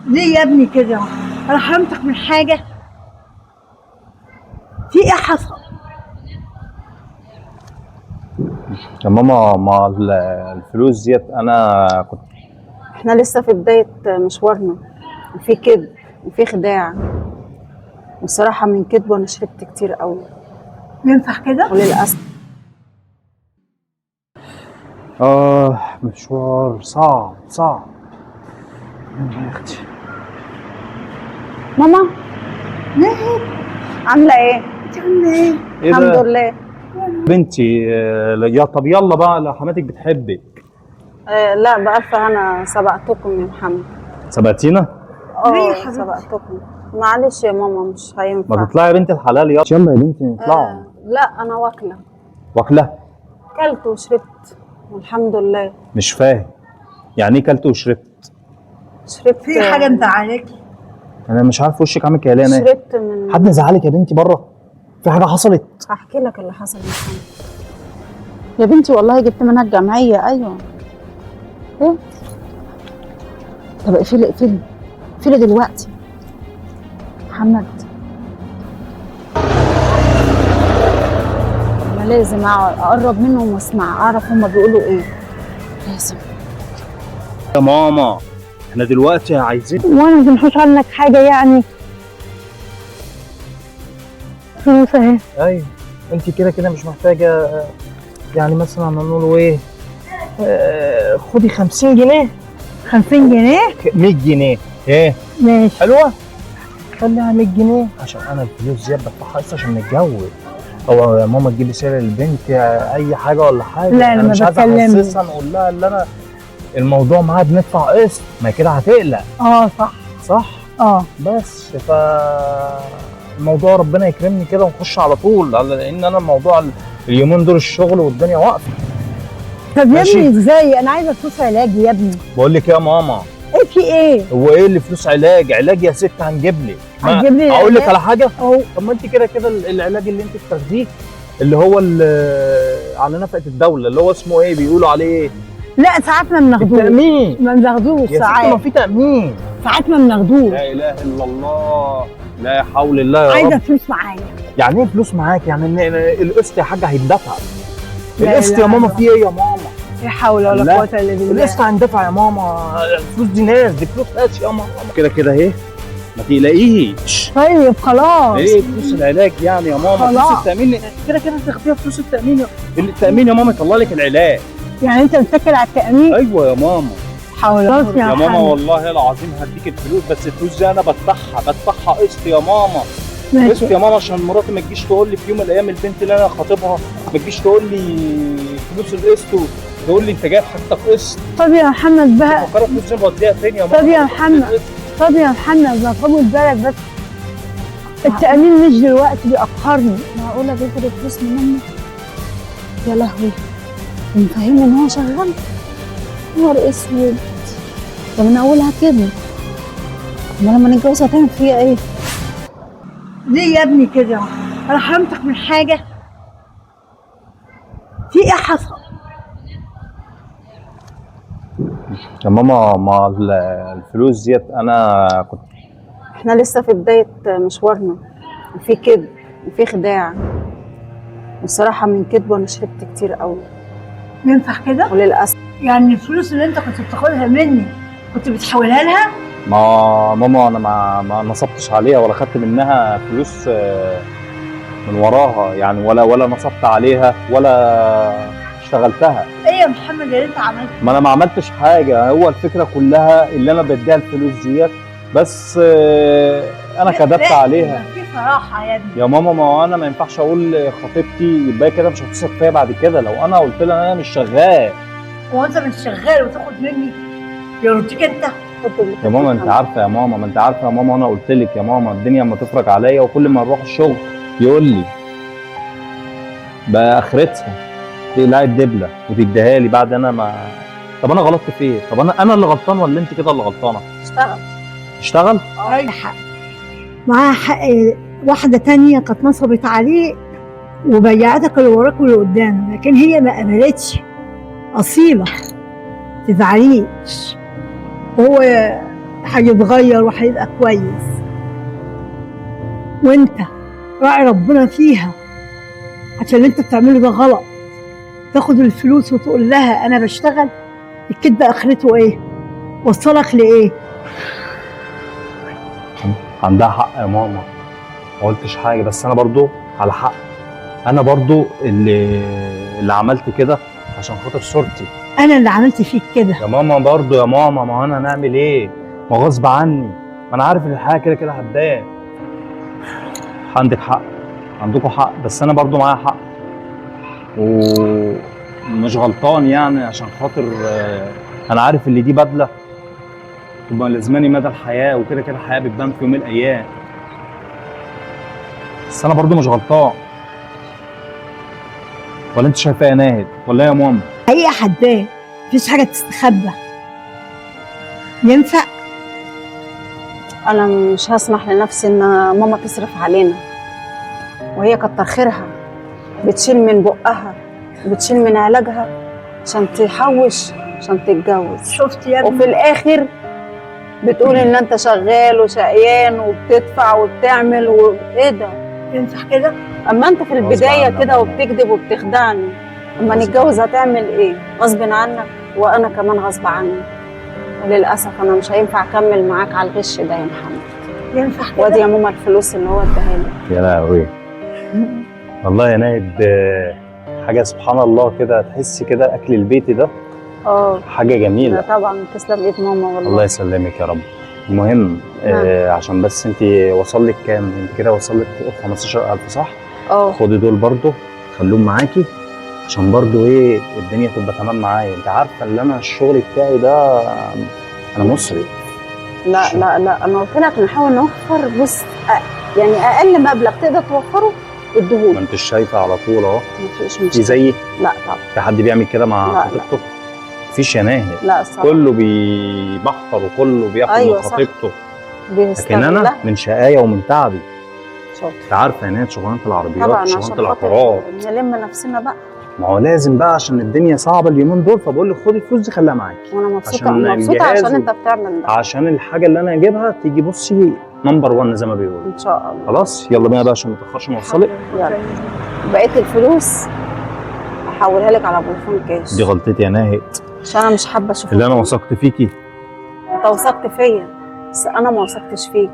ليه يا ابني كده؟ انا حرمتك من حاجه؟ في ايه حصل؟ يا ماما ما الفلوس ديت انا كنت. احنا لسه في بداية مشوارنا، وفي كذب وفي خداع، والصراحة من كذب وانا شربت كتير قوي ينفع كده؟ وللأسف. مشوار صعب يا اختي. ماما ليه؟ عاملة ايه؟ انت عامله ايه؟ ايه الحمد ده لله. بنتي؟ يا طب يلا بقى لو حماتك بتحبك. لا بألف هنا سبقتكم يا محمد. سبقتينا؟ ليه يا حبيبتي؟ سبقتكم. معلش يا ماما مش هينفع. ما تطلعي يا بنت الحلال يلا يا بنتي نطلعوا. لا أنا واكلة، واكله؟ كلت وشربت والحمد لله. مش فاهم يعني ايه كلت وشربت؟ شربت. في حاجه انت عليك؟ انا مش عارف وشك عامل كده ليه. انا شربت من حد زعلك يا بنتي بره؟ في حاجه حصلت؟ هحكي لك اللي حصل يا محمد. يا بنتي والله جبت منها الجمعية. أيوة. إيه؟ طب اقفلي دلوقتي محمد. أنا لازم أقرب منهم وأسمع، أعرف هما بيقولوا إيه. لازم. يا ماما احنا دلوقتي عايزين. وانا بنحوش عنك حاجه يعني؟ فلوس اهي. ايوه انت كده مش محتاجه. يعني مثلا نقول ايه؟ خدي 50 جنيه. 50 جنيه؟ 100 جنيه ايه؟ ماشي. حلوه؟ خليها 100 جنيه عشان انا الفلوس دي بدفعها لسه عشان نتجوز. هو يا ماما تجيبي سيره للبنت اي حاجه ولا حاجه؟ لا انا ما مش عايز بتكلمش. احسسها نقول لها اللي انا الموضوع معاها بندفع قسط، ما كده هتقلق. صح. بس الموضوع ربنا يكرمني كده ونخش على طول، لان انا الموضوع اليومين دول الشغل والدنيا واقفه. طب يا ماشي. ابني ازاي؟ انا عايزه فلوس علاجي يا ابني. بقول لك يا ماما، ايه في ايه؟ هو ايه اللي فلوس علاج يا ست هنجيب لك. هتجيب لي اقول لك العلاج؟ على حاجه. اهو. طب ما انت كده العلاج اللي انت بتاخديه اللي هو على نفقه الدوله اللي هو اسمه ايه بيقولوا عليه ايه؟ لا ساعات ما بناخدوش. التامين. ما بناخدوش يا ست ما ساعات. في تامين. ساعات ما بناخدوش. لا اله الا الله، لا حول الله يا رب. عايزه فلوس معايا. يعني ايه فلوس معاك؟ يعني ان القسط يا حاجه هيندفع. لا القسط إله يا ماما إلا في ايه يا ماما؟ لا حول ولا لا. قوه الا بالله. القسط هيندفع يا ماما. الفلوس دي ناس، دي فلوس ناس يا ماما. كده اهي ما تقلقيش. طيب خلاص. ايه فلوس العلاج يعني يا ماما؟ خلاص. فلوس التامين كده تاخديها فلوس التامين. التامين يا ماما يطلع لك العلاج. يعني انت بتتكل على التامين؟ ايوه يا ماما. حول يا يا ماما محمد. والله العظيم هديك الفلوس، بس الفلوس دي انا بدفعها قسط يا ماما. ماشي. قسط يا ماما عشان مراتي ما تجيش تقول لي في يوم من الايام البنت اللي انا خاطبها ما تجيش تقول لي فلوس القسط تقول لي انت جايب حاجتك قسط. طب يا محمد بقى. فكرت فلوس دي بوديها فين يا ماما؟ طب يا محمد. طب يا محمد ما خد بالك بس التأمين مش دلوقتي بيأخرني. معقولة بياخد الفلوس من امي؟ يا لهوي، مفهمني ان هو شغال؟ نهار اسود، ده من اولها كده. امال لما نتجوز هتعمل فيا ايه؟ ليه يا ابني كده؟ انا حرمتك من حاجة؟ في ايه حصل؟ يا ماما ما الفلوس ديت انا كنت. احنا لسه في بداية مشوارنا، وفي كذب وفي خداع، والصراحة من كذب وانا شربت كتير قوي ينفع كده؟ وللأسف. يعني الفلوس اللي انت كنت بتاخدها مني كنت بتحولها لها؟ ما ماما انا ما نصبتش عليها ولا خدت منها فلوس من وراها يعني، ولا نصبت عليها ولا اشتغلتها. ايه يا محمد اللي انت عملته؟ ما انا ما عملتش حاجه، هو الفكره كلها اللي انا بديها الفلوس ديت بس انا كدبت عليها. في صراحة يا ابني. يا ماما ما هو انا ما ينفعش اقول خطيبتي يبقى كده مش هتثق فيا بعد كده لو انا قلت لها انا مش شغال. هو انت مش شغال وتاخد مني؟ يرضيك انت؟ يا ماما انت عارفه يا ماما، ما انت عارفه يا ماما، وانا قلت لك يا ماما الدنيا اما تفرج عليا وكل ما نروح الشغل يقول لي بقى اخرتها تقلعي الدبله وتديها لي بعد انا ما. طب انا غلطت في ايه؟ طب انا اللي غلطان ولا انت كده اللي غلطانه؟ اشتغل؟ معاها حق. معاها حق. واحدة تانية كانت نصبت عليه وبيعتك اللي وراك واللي قدامك، لكن هي ما قبلتش. أصيلة، تزعليش. هو هيتغير وهيبقى كويس، وانت راعي ربنا فيها، عشان اللي انت بتعمله ده غلط. تاخد الفلوس وتقول لها انا بشتغل، الكدب اخرته ايه؟ وصلك لايه؟ عندها حق يا ماما، ما قلتش حاجه، بس انا برضو على حق. انا برضو اللي عملت كده عشان خاطر صورتي. انا اللي عملت فيك كده يا ماما برضو يا ماما، ما انا هنعمل ايه؟ ما غصب عني، ما انا عارف ان الحياه كده كده هتضايق. عندك حق، عندكم حق، بس انا برضو معايا حق ومش غلطان يعني، عشان خاطر انا عارف ان دي بدله تبقى لازماني مدى الحياه، وكده كده الحياه بتبان في يوم من الايام، بس انا برضو مش غلطان. ولا انت شايفه يا ناهد ولا يا ماما؟ حقيقة حداد، مفيش حاجة تستخبى. ينفع؟ انا مش هسمح لنفسي ان ماما تصرف علينا، وهي كتر خيرها بتشيل من بقها وبتشيل من علاجها عشان تحوش عشان تتجوز، شفت يا وفي ابني؟ الاخر بتقول ان انت شغال وشقيان وبتدفع وبتعمل وايه ده؟ ينفع كده؟ اما انت في غصب البدايه عنك كده يا وبتكذب وبتخدعني، اما نتجوز هتعمل ايه؟ غصب عنك وانا كمان غصب عني، وللاسف انا مش هينفع اكمل معاك على الغش ده يا محمد. ينفع كده؟ وادي يا ماما الفلوس اللي هو اداها لي. يا لهوي والله يا ناهد، حاجه سبحان الله كده، تحسي كده اكل البيت ده حاجه جميله. لا طبعا تسلم ايد ماما والله. الله يسلمك يا رب. المهم عشان بس انت وصل لك كام؟ انت كده وصل لك 15,000 صح؟ خدي دول برضو خلوهم معاكي، عشان برضو ايه الدنيا تبقى تمام معايا. انت عارفه ان انا الشغل بتاعي ده انا مصري. لا لا لا، انا قلت لك نحاول نوفر. بص يعني اقل مبلغ تقدر توفره اديهولي. ما انت شايفه على طول اهو. مفيش في مشكله. زيي؟ لا طبعا. في حد بيعمل كده مع لا، خطيبته؟ مفيش يا ناهد. لا الصراحه كله بيبخر وكله بياخد أيوة من خطيبته، لكن بيستغلها. انا من شقايا ومن تعبي. شاطر. انت عارفه يا ناهد شغلانه العربيات طبعا شغلانه عشان العقارات، خاطر نلم نفسنا بقى. ما هو لازم بقى عشان الدنيا صعبه اليومين دول، فبقول لك خدي الفلوس دي خليها معاكي، وانا مبسوطه عشان مبسوطه الجهاز عشان انت بتعمل ده، عشان الحاجه اللي انا اجيبها تيجي بصي نمبر 1 زي ما بيقولوا. ان شاء الله. خلاص يلا بينا بقى عشان ما نتاخرش نوصلك. يلا بقيه الفلوس هحولها لك على فودافون كاش. دي غلطتي يا ناهد، عشان انا مش حابه اشوفك اللي انا وثقت فيكي. انت وثقت فيا بس انا ما وثقتش فيك.